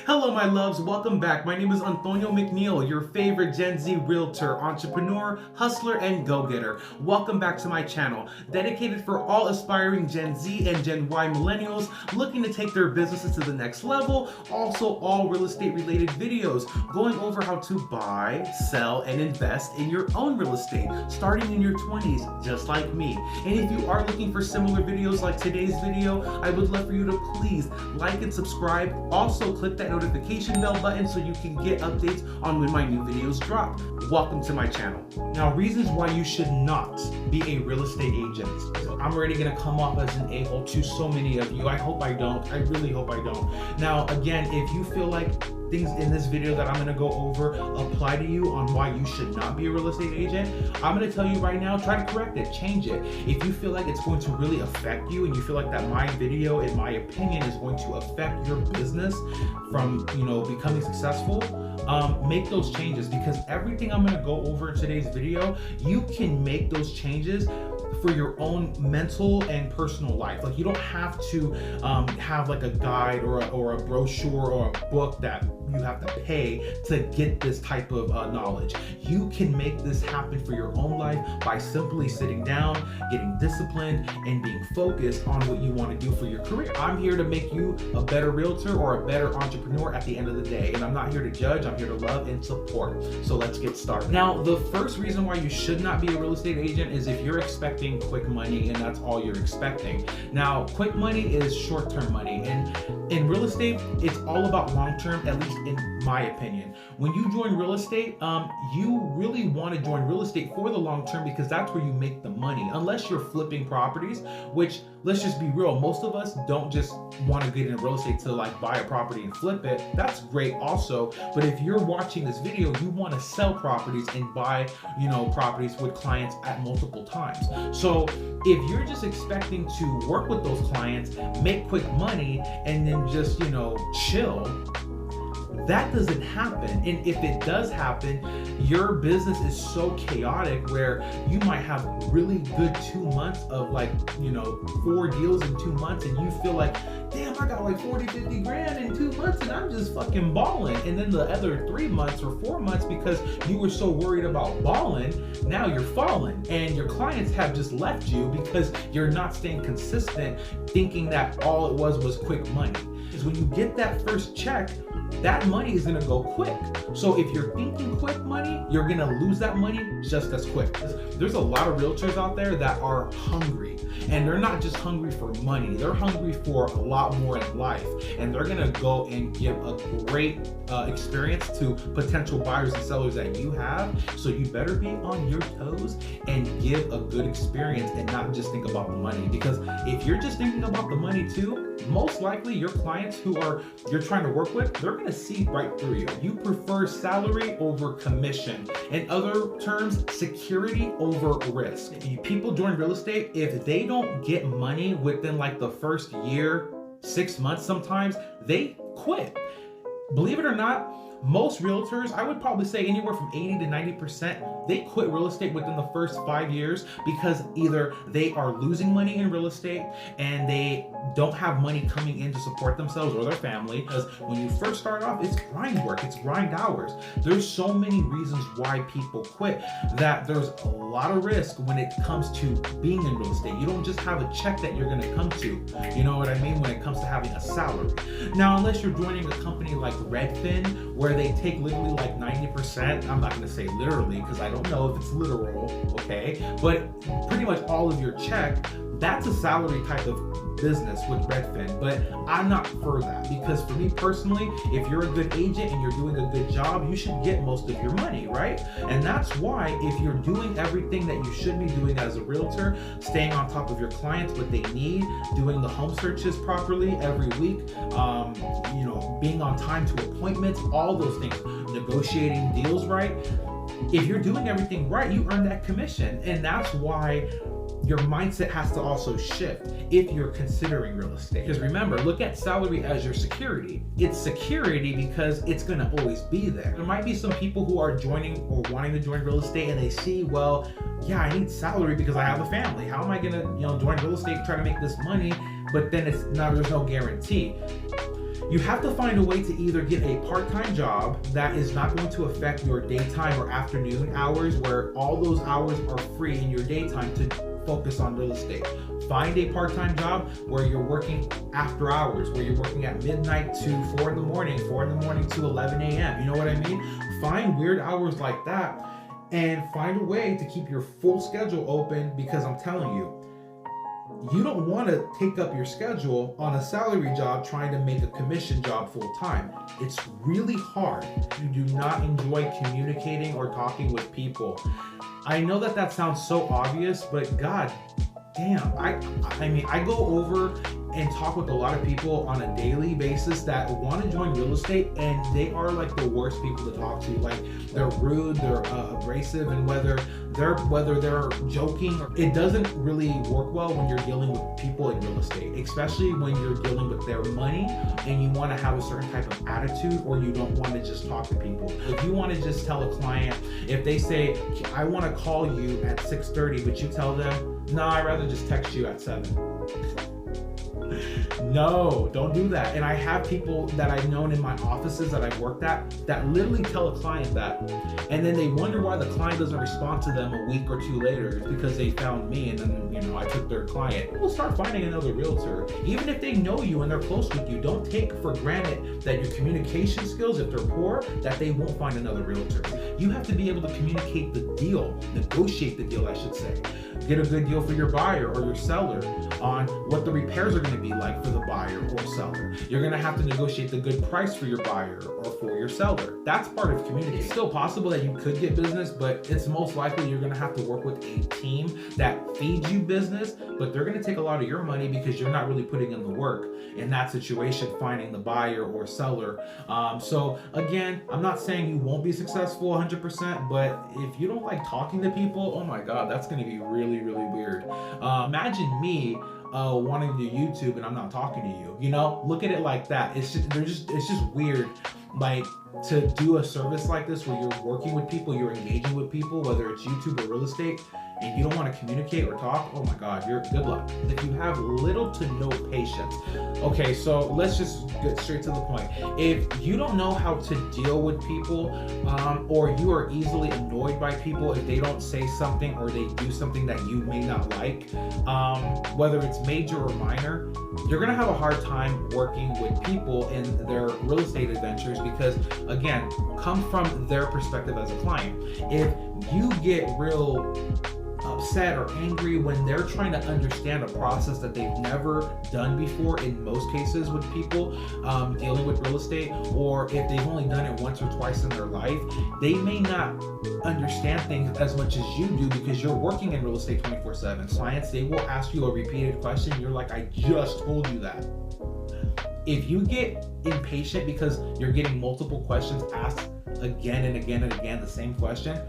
Hello, my loves. Welcome back. My name is Antonio McNeil, your favorite Gen Z realtor, entrepreneur, hustler, and go-getter. Welcome back to my channel, dedicated for all aspiring Gen Z and Gen Y millennials looking to take their businesses to the next level. Also, all real estate related videos going over how to buy, sell, and invest in your own real estate, starting in your 20s, just like me. And if you are looking for similar videos like today's video, I would love for you to please like and subscribe. Also, click that notification bell button so you can get updates on when my new videos drop. Welcome to my channel. Now, reasons why you should not be a real estate agent. I'm already gonna come off as an a-hole to so many of you. I hope I don't. I really hope I don't. Now, again, if you feel like things in this video that I'm gonna go over apply to you on why you should not be a real estate agent, I'm gonna tell you right now, try to correct it, change it. If you feel like it's going to really affect you and you feel like that my video, in my opinion, is going to affect your business from, becoming successful, make those changes, because everything I'm gonna go over in today's video, you can make those changes for your own mental and personal life. Like, you don't have to have like a guide or a brochure or a book that you have to pay to get this type of knowledge. You can make this happen for your own life by simply sitting down, getting disciplined, and being focused on what you want to do for your career. I'm here to make you a better realtor or a better entrepreneur at the end of the day. And I'm not here to judge, I'm here to love and support. So let's get started. Now, the first reason why you should not be a real estate agent is if you're expecting quick money and that's all you're expecting. Now, quick money is short-term money, and in real estate, it's all about long-term, at least in my opinion. When you join real estate, you really want to join real estate for the long term, because that's where you make the money. Unless you're flipping properties, which, let's just be real, most of us don't just want to get into real estate to like buy a property and flip it. That's great also, but if you're watching this video, you want to sell properties and buy, properties with clients at multiple times. So if you're just expecting to work with those clients, make quick money, and then just, chill, that doesn't happen. And if it does happen, your business is so chaotic where you might have really good 2 months of 4 deals in 2 months, and you feel like, damn, I got like 40, 50 grand in 2 months and I'm just fucking balling. And then the other 3 months or 4 months, because you were so worried about balling, now you're falling. And your clients have just left you because you're not staying consistent, thinking that all it was quick money. Because when you get that first check, that money is gonna go quick. So if you're thinking quick money, you're gonna lose that money just as quick. There's a lot of realtors out there that are hungry, and they're not just hungry for money, they're hungry for a lot more in life. And they're gonna go and give a great experience to potential buyers and sellers that you have. So you better be on your toes and give a good experience and not just think about the money. Because if you're just thinking about the money too, most likely your clients who you're trying to work with, they're gonna see right through you. You prefer salary over commission. In other terms, security over risk. People join real estate, if they don't get money within like the first year, 6 months sometimes, they quit. Believe it or not, most realtors, I would probably say anywhere from 80 to 90%, they quit real estate within the first 5 years because either they are losing money in real estate and they don't have money coming in to support themselves or their family. Because when you first start off, it's grind work, it's grind hours. There's so many reasons why people quit, that there's a lot of risk when it comes to being in real estate. You don't just have a check that you're gonna come to, you know what I mean, when it comes to having a salary. Now, unless you're joining a company like Redfin, where they take literally like 90%, I'm not gonna say literally because I don't know if it's literal, okay? But pretty much all of your check, that's a salary type of business with Redfin. But I'm not for that, because for me personally, if you're a good agent and you're doing a good job, you should get most of your money, right? And that's why if you're doing everything that you should be doing as a realtor, staying on top of your clients, what they need, doing the home searches properly every week, being on time to appointments, all those things, negotiating deals right. If you're doing everything right, you earn that commission. And that's why your mindset has to also shift if you're considering real estate. Because remember, look at salary as your security. It's security because it's gonna always be there. There might be some people who are joining or wanting to join real estate and they see, well, yeah, I need salary because I have a family. How am I gonna, join real estate and try to make this money? But then there's no guarantee. You have to find a way to either get a part-time job that is not going to affect your daytime or afternoon hours, where all those hours are free in your daytime to focus on real estate. Find a part-time job where you're working after hours, where you're working at midnight to 4 in the morning to 11 a.m. You know what I mean? Find weird hours like that and find a way to keep your full schedule open, because I'm telling you, you don't want to take up your schedule on a salary job trying to make a commission job full time. It's really hard. You do not enjoy communicating or talking with people. I know that sounds so obvious, but God damn, I mean, I go over and talk with a lot of people on a daily basis that want to join real estate, and they are like the worst people to talk to. Like, they're rude, they're abrasive, and whether they're joking, it doesn't really work well when you're dealing with people in real estate, especially when you're dealing with their money and you want to have a certain type of attitude, or you don't want to just talk to people. If you want to just tell a client, if they say, I want to call you at 6:30, but you tell them, no, I'd rather just text you at 7. No, don't do that. And I have people that I've known in my offices that I've worked at that literally tell a client that, and then they wonder why the client doesn't respond to them a week or two later. It's because they found me, and then, you know, I took their client. We'll start finding another realtor. Even if they know you and they're close with you, don't take for granted that your communication skills, if they're poor, that they won't find another realtor. You have to be able to communicate the deal, negotiate the deal, I should say. Get a good deal for your buyer or your seller on what the repairs are going to be like for the buyer or seller. You're going to have to negotiate the good price for your buyer or for your seller. That's part of communicating. It's still possible that you could get business, but it's most likely you're going to have to work with a team that feeds you business, but they're going to take a lot of your money because you're not really putting in the work in that situation, finding the buyer or seller. So again, I'm not saying you won't be successful 100%, but if you don't like talking to people, oh my God, that's going to be really, really weird. Imagine me wanting to do YouTube and I'm not talking to you. You know, look at it like that. It's just weird, like, to do a service like this where you're working with people, you're engaging with people, whether it's YouTube or real estate, and you don't want to communicate or talk. Oh my God, you're good luck. If you have little to no patience. Okay, so let's just get straight to the point. If you don't know how to deal with people, or you are easily annoyed by people if they don't say something or they do something that you may not like, whether it's major or minor, you're gonna have a hard time working with people in their real estate adventures, because again, come from their perspective as a client. If you get real upset or angry when they're trying to understand a process that they've never done before, in most cases with people dealing with real estate, or if they've only done it once or twice in their life, they may not understand things as much as you do, because you're working in real estate 24/7. Clients, they will ask you a repeated question. You're like, I just told you that. If you get impatient because you're getting multiple questions asked again and again and again, the same question,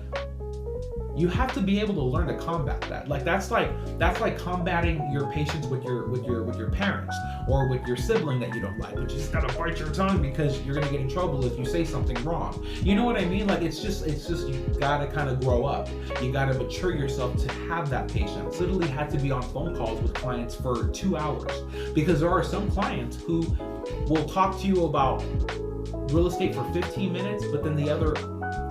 you have to be able to learn to combat that. Like that's like combating your patience with your parents or with your sibling that you don't like. You just gotta bite your tongue because you're gonna get in trouble if you say something wrong. You know what I mean? Like it's just you gotta kind of grow up. You gotta mature yourself to have that patience. Literally had to be on phone calls with clients for 2 hours, because there are some clients who will talk to you about real estate for 15 minutes, but then the other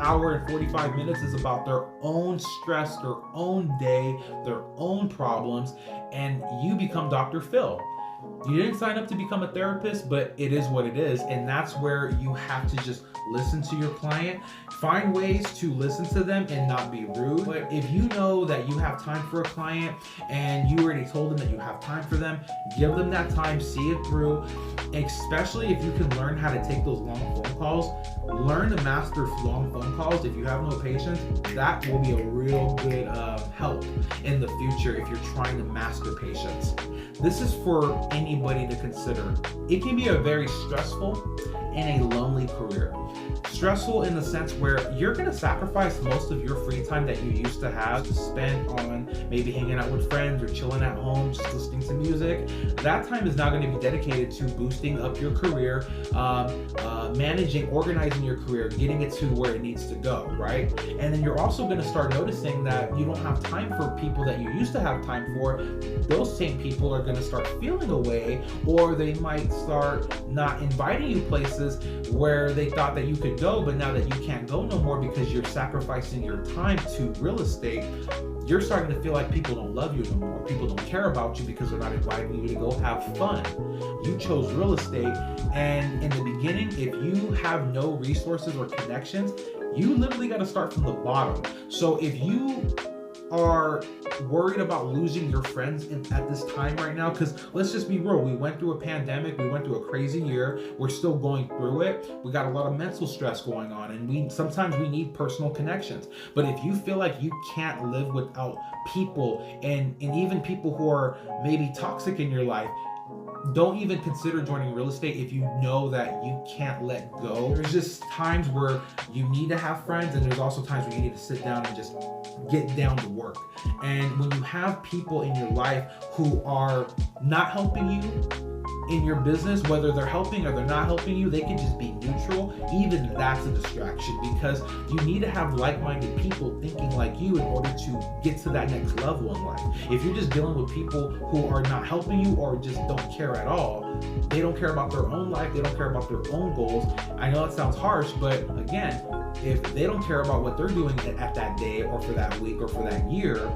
hour and 45 minutes is about their own stress, their own day, their own problems, and you become Dr. Phil. You didn't sign up to become a therapist, but it is what it is, and that's where you have to just listen to your client, find ways to listen to them and not be rude. But if you know that you have time for a client and you already told them that you have time for them, give them that time, see it through, especially if you can learn how to take those long phone calls. Learn to master long phone calls. If you have no patience, that will be a real good help in the future if you're trying to master patience. This is for anybody to consider. It can be a very stressful in a lonely career. Stressful in the sense where you're going to sacrifice most of your free time that you used to have to spend on maybe hanging out with friends or chilling at home, just listening to music. That time is now going to be dedicated to boosting up your career, managing, organizing your career, getting it to where it needs to go, right? And then you're also going to start noticing that you don't have time for people that you used to have time for. Those same people are going to start feeling away, or they might start not inviting you places where they thought that you could go, but now that you can't go no more because you're sacrificing your time to real estate, you're starting to feel like people don't love you no more. People don't care about you because they're not inviting you to go have fun. You chose real estate, and in the beginning, if you have no resources or connections, you literally got to start from the bottom. So if you are worried about losing your friends at this time right now, because let's just be real, we went through a pandemic, we went through a crazy year, we're still going through it, we got a lot of mental stress going on, and sometimes we need personal connections. But if you feel like you can't live without people, and even people who are maybe toxic in your life, don't even consider joining real estate if you know that you can't let go. There's just times where you need to have friends, and there's also times where you need to sit down and just get down to work. And when you have people in your life who are not helping you in your business, whether they're helping or they're not helping you, they can just be neutral. Even that's a distraction, because you need to have like-minded people thinking like you in order to get to that next level in life. If you're just dealing with people who are not helping you or just don't care at all, they don't care about their own life, they don't care about their own goals. I know that sounds harsh, but again, if they don't care about what they're doing at that day or for that week or for that year,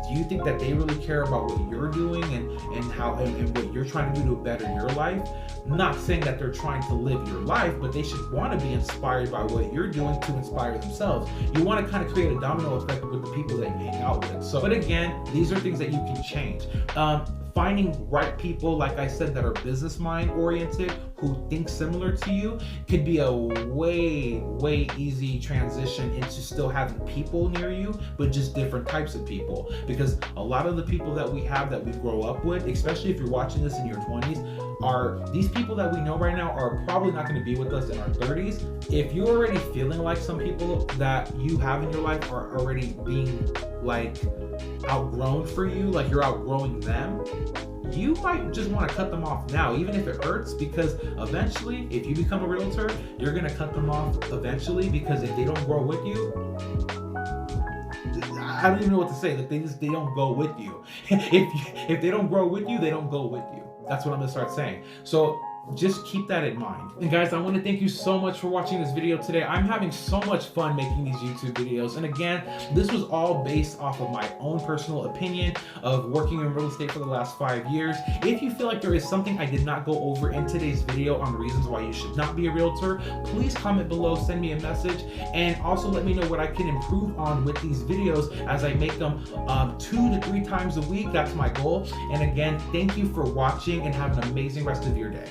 do you think that they really care about what you're doing and how and what you're trying to do to better your life? I'm not saying that they're trying to live your life, but they should want to be inspired by what you're doing to inspire themselves. You want to kind of create a domino effect with the people that you hang out with. So, but again, these are things that you can change. Finding right people, like I said, that are business mind oriented, who think similar to you, could be a way easy transition into still having people near you, but just different types of people. Because a lot of the people that we have that we grow up with, especially if you're watching this in your 20s, are these people that we know right now are probably not going to be with us in our 30s. If you're already feeling like some people that you have in your life are already being like outgrown for you, like you're outgrowing them, you might just want to cut them off now, even if it hurts, because eventually, if you become a realtor, you're going to cut them off eventually, because if they don't grow with you, I don't even know what to say. Like they don't go with you. If they don't grow with you, they don't go with you. That's what I'm gonna start saying. So just keep that in mind. And guys, I want to thank you so much for watching this video today. I'm having so much fun making these YouTube videos. And again, this was all based off of my own personal opinion of working in real estate for the last 5 years. If you feel like there is something I did not go over in today's video on the reasons why you should not be a realtor, please comment below, send me a message, and also let me know what I can improve on with these videos as I make them 2 to 3 times a week. That's my goal. And again, thank you for watching, and have an amazing rest of your day.